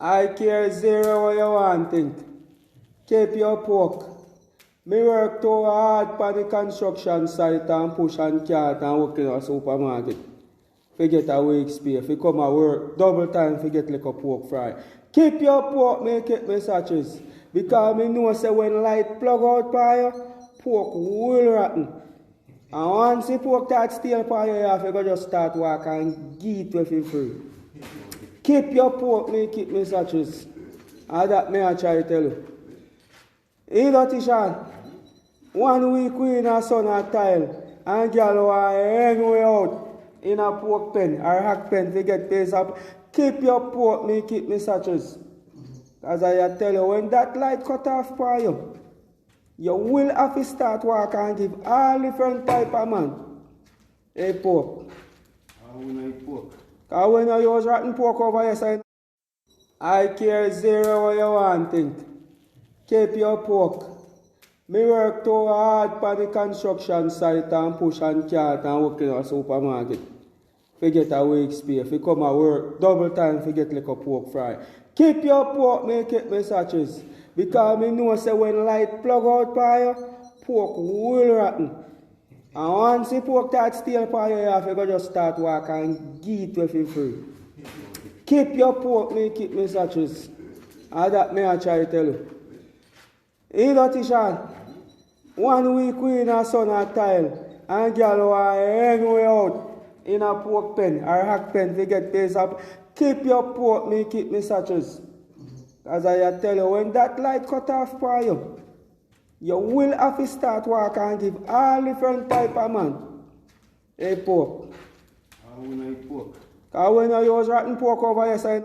I care zero what you want think. Keep your pork. Me work too hard for the construction site and push and cart and work in a supermarket. Forget a week's pay. If you come and work double time, forget like a pork fry. Keep your pork, make it my sachets. Because me know say when light plug out for you, pork will rotten. And once the pork that stale for you, you have to just start work and get it for free. Keep your pork, make it my sachets. And that me I try to tell you. You know, Tishan, 1 week we in a sun and tile, and girl want hang way out in a pork pen or hack pen to get paid up. Keep your pork, make it my sachets. As I tell you, when that light cut off for you, you will have to start work and give all different type of man a pork. How will I eat pork? Because when you use rotten pork over your side, I care zero what you want think. Keep your pork. Me work too hard for the construction site and push and cart and work in a supermarket. Forget a week's pay. If you come and work double time, forget like a pork fry. Keep your pork, make it my sachets. Because me know say when light plug out for you, pork will rotten. And once the pork that stale for you, you have to just start work and get it for free. Keep your pork, make it my sachets. And that me I try to tell you. You know, Tishan, 1 week we in a sun and tile, and girl want hang way out in a pork pen or hack pen to get paid up. Keep your pork, make it my sachets. As I tell you, when that light cut off for you, you will have to start work and give all different type of man a pork. How will I eat pork? Because when you use rotten pork over your side,